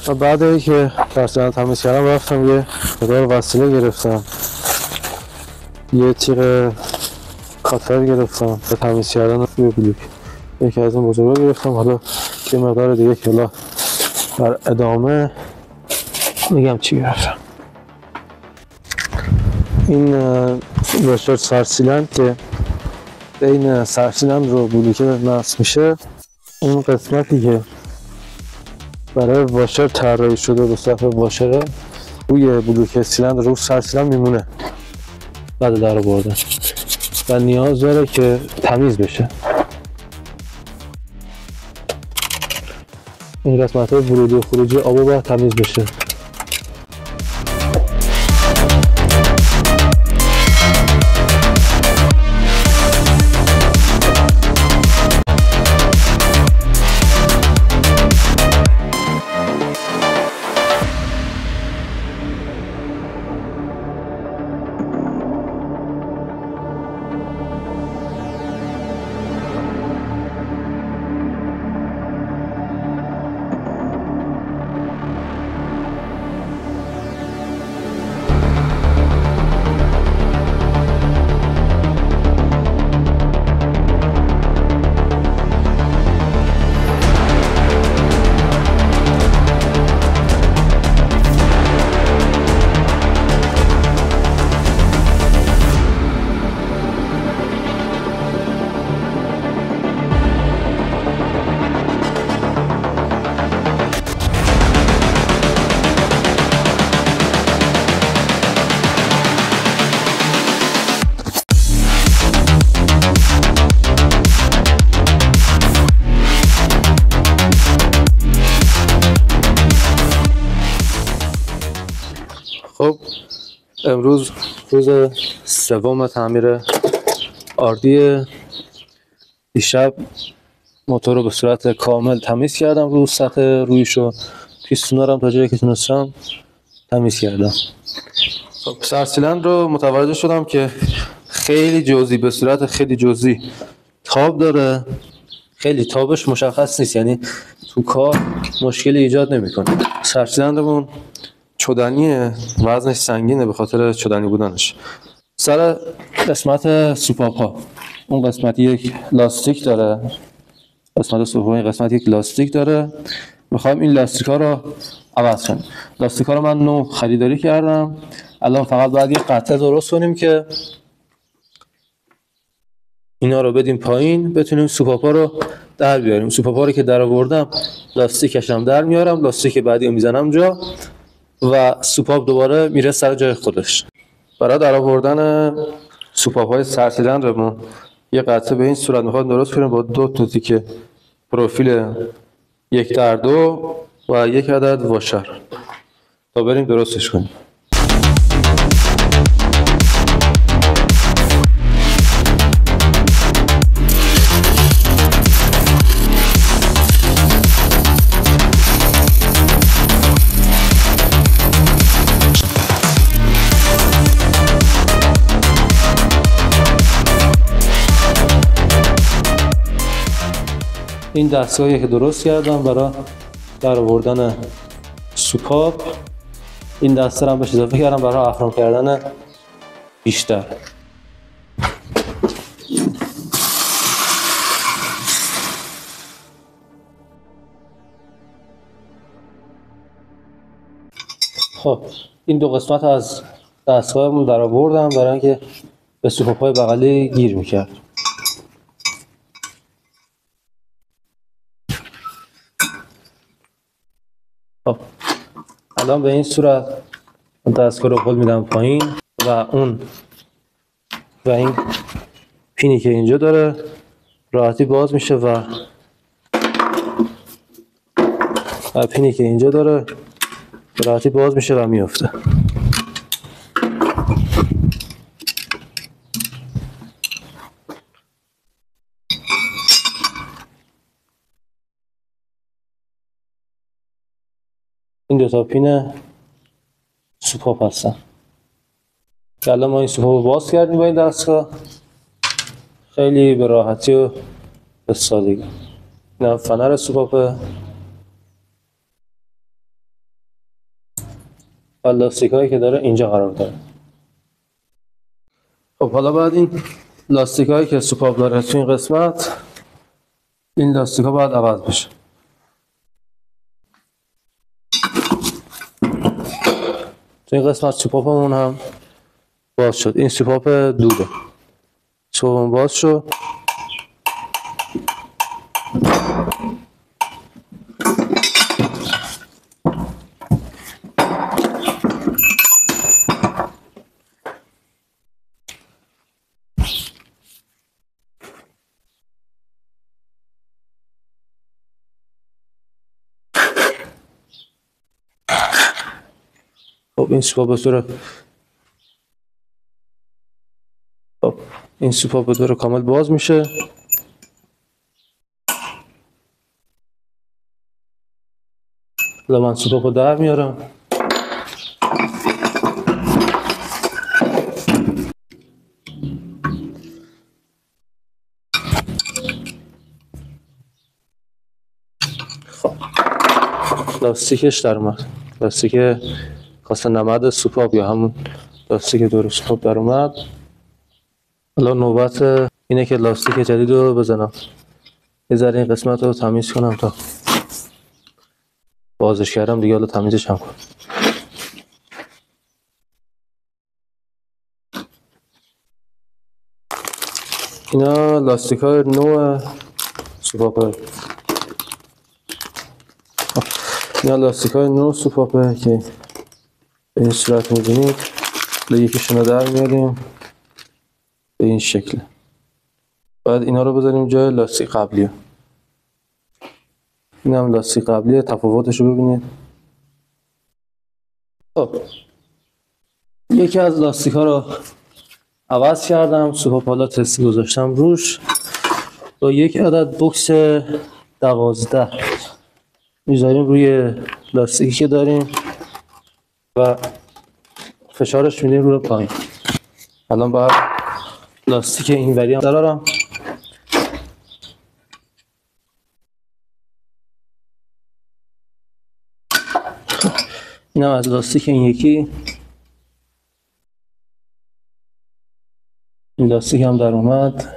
و بعد اینکه سرسیلند تمیز کردم رفتم یه مقدار وسیله گرفتم، یه تیغ کاتر گرفتم به تمیز کردن روی بلوک. یکی از این بزرگا گرفتم. حالا یه مقدار دیگه کلا در ادامه میگم چی گرفتم. این واشر سرسیلند که بین سرسیلند رو بلوکه نصب میشه، اون قسمتی که برای واشر طراحی شده به صورت واشره روی بلوک سیلندر رو سرسیلند میمونه بعد در آوردن و نیاز داره که تمیز بشه. این قسمت های ورودی و خروجی آب باید تمیز بشه. خب امروز روز سوم تعمیر آردی. دیشب موتور رو به صورت کامل تمیز کردم، رو سطح رویشو پیستونا رو هم تا جایی که تونستم تمیز کردم. خب سرسیلند رو متوجه شدم که خیلی جزئی، به صورت خیلی جزئی تاب داره، خیلی تابش مشخص نیست، یعنی تو کار مشکلی ایجاد نمیکنه. سرسیلندمون چدنیه، وزنش سنگینه به خاطر چدنی بودنش. سر قسمت سوپاپا اون قسمت یک لاستیک داره، قسمت سوپاپا این قسمت یک لاستیک داره. میخوایم این لاستیک ها رو عوض کنیم. لاستیک ها رو من نو خریداری کردم. الان فقط باید یه قطعه درست کنیم که اینا رو بدیم پایین، بتونیم سوپاپا رو در بیاریم. سوپاپا رو که در آوردم لاستیکش هم در میارم، لاستیک بعدی رو میزنم جا و سوپاپ دوباره میره سر جای خودش. برای در آوردن سوپاپ‌های سرسیلندمون یه قطعه به این صورت میخواد درست کنیم با 2 تا تیکه پروفیل 1:2 و 1 عدد واشر تا بریم درستش کنیم. این دستگاهی که درست کردم برای در آوردن سوپاپ، این دسته رو هم بهش اضافه کردم برای افرام کردن بیشتر. خب این 2 قسمت از دستگاهمون در آوردم برای اینکه به سوپاپ‌های بغلی گیر میکرد. خب الان به این صورت دستگاه رو خود میدم پایین و این پینی که اینجا داره راحتی باز میشه و پینی که اینجا داره راحتی باز میشه و میفته. این 2 تا پین سوپاپ هستن که الان ما این سوپاپ رو باز کردیم با این دستگاه خیلی به راحتی و به سادگی. این فنر سوپاپه. و لاستیک هایی که داره اینجا قرار داره. خب حالا بعد این لاستیک هایی که سوپاپ داره تو این قسمت، این لاستیک ها باید عوض بشه. تو این قسمت سوپاپمون هم باز شد. این سوپاپ دوده، سوپاپمون باز شد. خب این سوپاپ به طور کامل باز میشه. حالا من سوپاپ رو در میارم. خب لاستیکش در اومد، لاستیک کاسه نمد سوپاپ یا همون لاستیک دور سوپاپ در اومد. حالا نوبت اینه که لاستیک جدید رو بزنم. یه ذره این قسمت رو تمیز کنم تا بازش کردم دیگه، حالا تمیزش هم کنم. اینا لاستیک های نوع سوپاپه. اینا لاستیک های نوع سوپاپه که به این صورت می‌بینید. یکیشون رو در میاریم به این شکل. بعد اینا رو بذاریم جای لاستیک قبلی. این هم لاستیک قبلیه، تفاوتش رو ببینید. خب یکی از لاستیک ها رو عوض کردم، سوپاپ حالا تستی گذاشتم روش. با یک عدد بوکس 12 میذاریم روی لاستیکی که داریم و فشارش میدیم روی پایین. الان باید لاستیک این وری هم درارم. اینم از لاستیک این یکی. این لاستیک هم در اومد.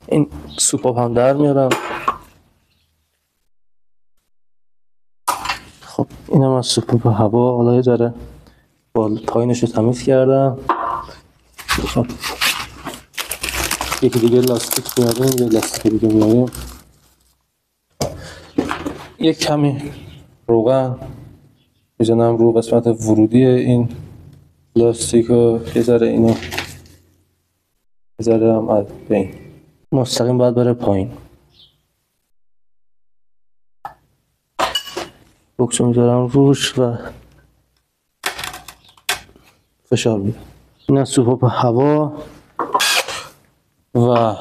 این سوپاپ هم در میارم. خب اینم از سوپاپ هوا. حالا یه ذره پایینش رو تمیز کردم. خب یکی دیگه لاستیک میاریم، یه لاستیک دیگه میاریم. یک کمی روغن میزنم رو قسمت ورودی این لاستیک و یه ذره اینو، یه ذره هم از بین. مستقیم باید بره پایین. بوکس رو میذارم روش و فشار میدم. این از سوپاپ هوا و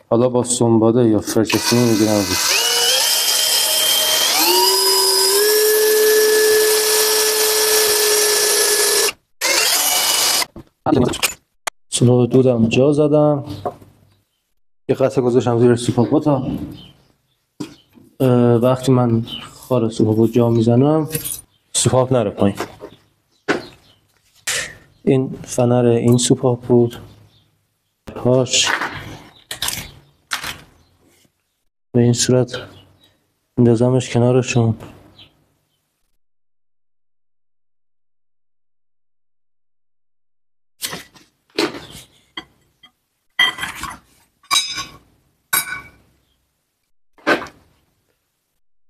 حالا با سنباده یا فرچسینی میگیرم روش. سوپاپ دودم جا زدم، یه قطعه گذاشتم زیر سوپاپ تا وقتی من خار سوپاپ جا میزنم سوپاپ نره پایین. این فنر این سوپاپ بود، هاش به این صورت اندازمش کنارشون.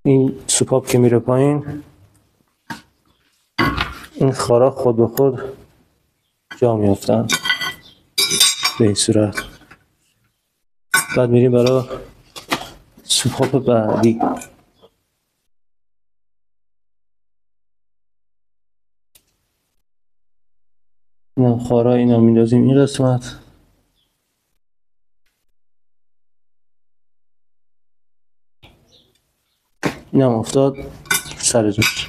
این سوپاپ که میره پایین این خارا خود به خود جا میافتن به این صورت. بعد میریم برای سوپاپ بعدی. این خارا اینا میندازیم این قسمت. این هم افتاد سر جاش.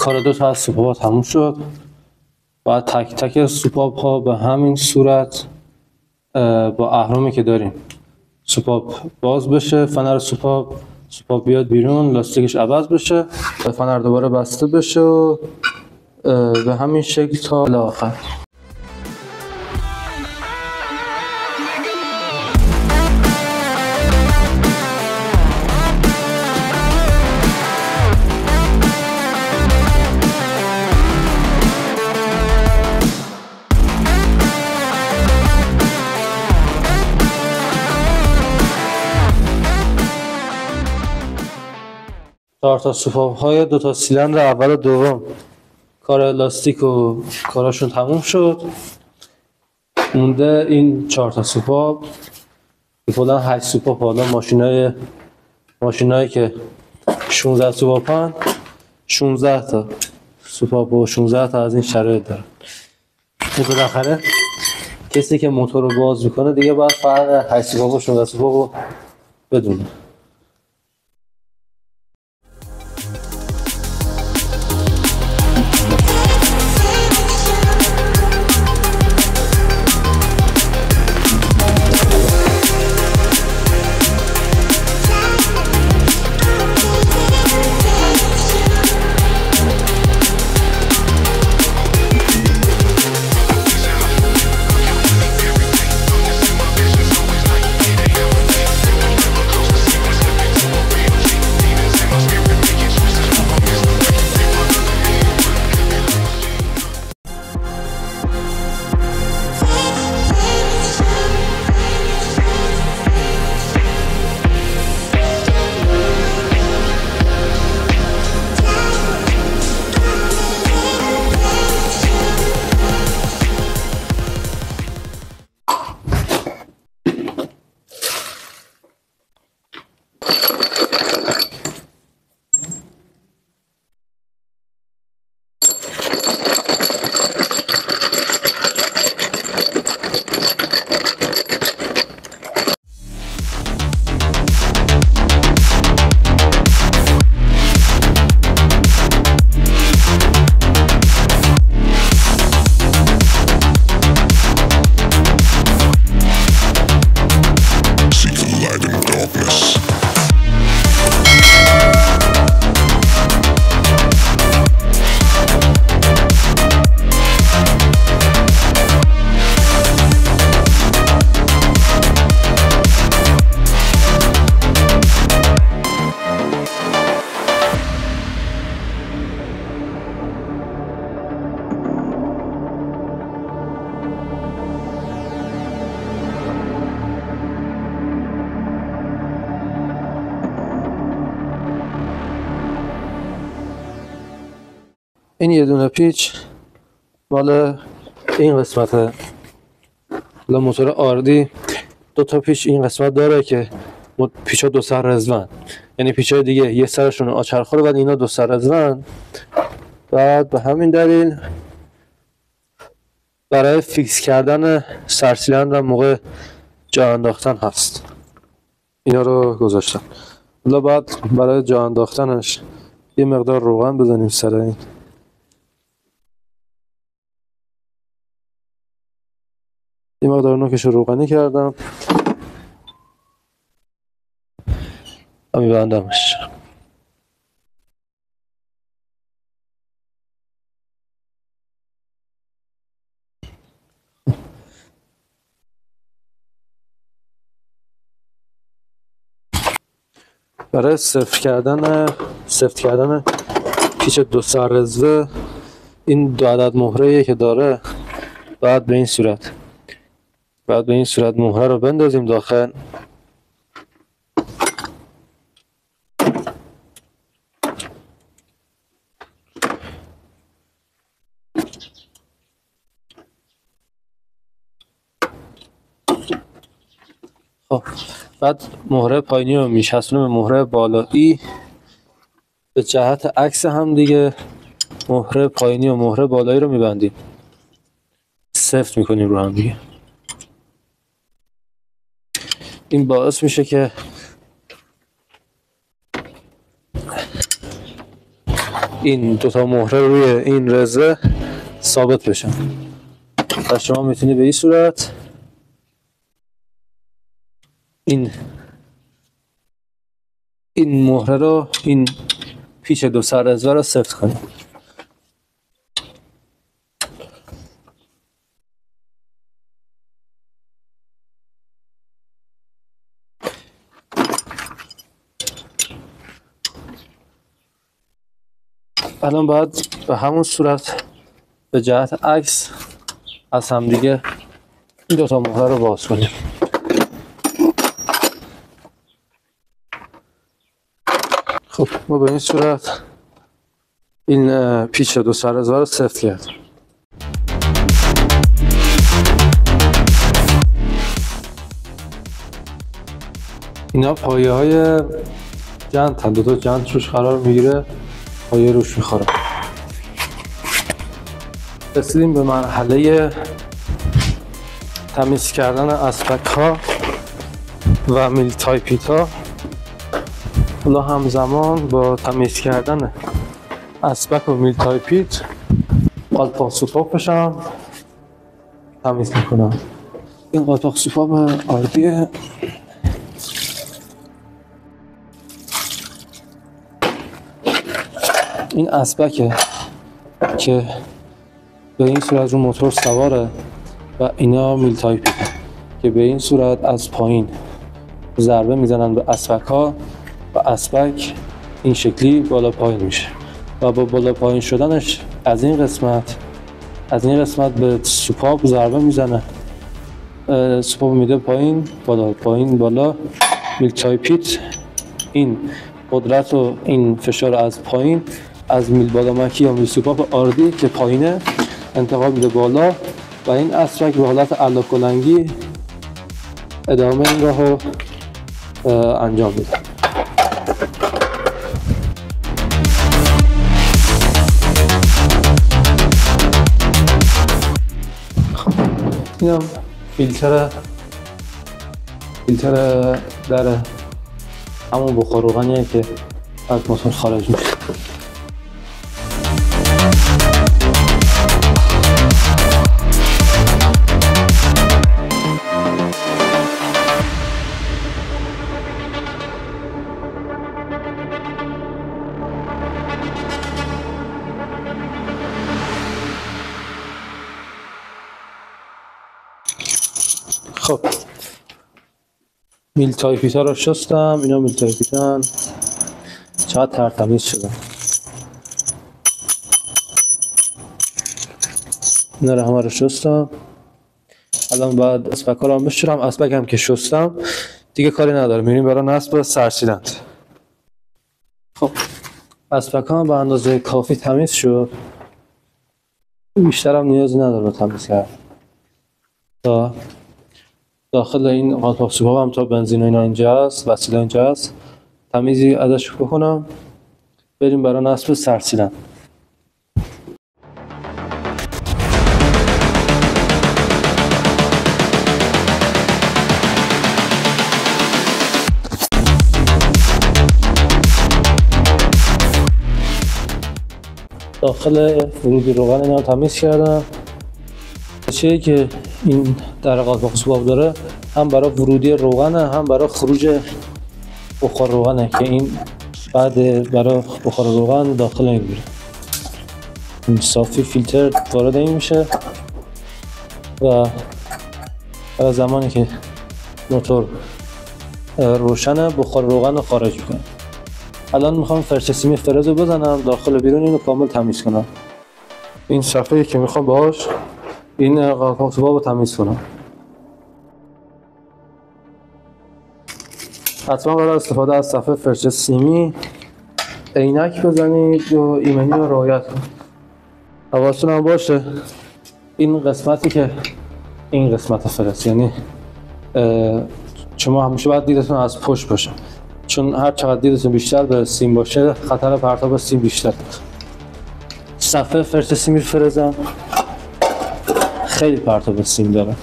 کار دو تا از سوپاپ ها تموم شد. باید تک تک سوپاپ ها به همین صورت با اهرامی که داریم سوپاپ باز بشه، فنر سوپاپ بیاد بیرون، لاستیکش عوض بشه، فنر دوباره بسته بشه و به همین شکل تا آخر. چهار تا سوپاپ های دو تا سیلندر اول و دوم کار لاستیک و کاراشون تموم شد. مونده این 4 تا سوپاپ، کلا 8 سوپاپ. حالا ماشینایی که 16 سوپاپن، 16 تا سوپاپ و 16 تا از این شرایط داره. بالاخره کسی که موتور رو باز میکنه دیگه باید فرق 8 سوپاپ و 16 سوپاپ رو بدونه. این یه دونه پیچ مال این قسمته. موتور آردی دو تا پیچ این قسمت داره که پیچا دو سر رزون، یعنی پیچای دیگه یه سرشون آچرخوره بعد اینا دو سر رزون. بعد به همین دلیل برای فیکس کردن سرسیلندر موقع جا انداختن هست. اینا رو گذاشتم. حالا بعد برای جا انداختنش یه مقدار روغن بزنیم سر این. یه مقدار نوکش رو روغنی کردم و میبندمش. برای سفت کردن پیچ دو سر رزوه این دو عدد مهره که داره بعد به این صورت مهره رو بندازیم داخل. خب بعد مهره پایینی رو میچسبونیم به مهره بالایی به جهت عکس هم دیگه. مهره پایینی و مهره بالایی رو میبندیم، سفت میکنیم رو هم دیگه. این باعث میشه که این دوتا مهره روی این رزه ثابت بشن و شما میتونی به این صورت این مهره رو، این پیچ دو سر رزه رو سفت کنید. الان باید به همون صورت به جهت عکس از همدیگه این دوتا مهره رو باز کنیم. خب ما به این صورت این پیچ دو سر رزه رو سفت کردیم. اینا پایه های جنت هم، دو تا جنت روش قرار میگیره، پایه روش میخوره. رسیدیم به مرحله تمیز کردن اسپک ها و میل تایپیت ها. حالا همزمان با تمیز کردن اسپک و میل تایپیت قالپاق سوپاپش هم تمیز میکنم. این قالپاق سوپاپ آردیه این اسپکه که به این صورت رو موتور سواره و اینا میل تایپی که به این صورت از پایین ضربه میزنن به اسپک ها و اسپک این شکلی بالا پایین میشه و با بالا پایین شدنش از این قسمت به سوپاپ ضربه میزنه، سوپاپ میده پایین بالا پایین بالا. میل تایپیت این قدرت و این فشار از پایین از میل بالامکی یا میل سوپاپ آردی که پایینه انتقال میده بالا و این اسپک به حالت علاکلنگی ادامه این راه رو انجام میده. اینم فیلتر در همون بخار روغنیه که از موتور خارج میشه. خب میل تایپیت ها رو شستم. اینا میل تایپیت هن، چقدر ترتمیز شدن. اینا رو همه رو شستم. الان باید اسپک ها رو هم بشورم. اسپک هم که شستم دیگه کاری نداره، میریم برای نصب سرسیلند. خب اسپک ها هم به اندازه کافی تمیز شد، بیشتر هم نیازی نداره تمیز کرد. تا داخل این قالپاق سوپاپ هم تا بنزین و اینا اینجا هست، وسیله اینجا هست، تمیزی ازش بکنم بریم برای نصب سرسیلند. داخل ورودی روغن اینا تمیز کردم. چیزی که این در قالپاق سوپاپ داره هم برای ورودی روغنه هم برای خروج بخار روغنه که این بعد برای بخار روغن داخل این میره. این صافی فیلتر وارد این میشه و برای زمانی که موتور روشنه بخار روغن رو خارج میکنه. الان میخوام فرچه سیم فرز رو بزنم داخل بیرون اینو کامل تمیز کنم. این صفحه‌ای که میخوام باهاش این قالپاق سوپاپ رو تمیز کنم. حتما برای استفاده از صفحه فرچه سیمی عینک بزنید و ایمنی رو رعایت کنید. حواستون هم باشه این قسمتی که این قسمت فرس، یعنی شما همیشه باید دیدتون از پشت باشه، چون هر چقدر دیدتون بیشتر به سیم باشه خطر پرتاب سیم بیشتر. صفحه فرچه سیمی فرزم خیلی پرتاب سیم داره.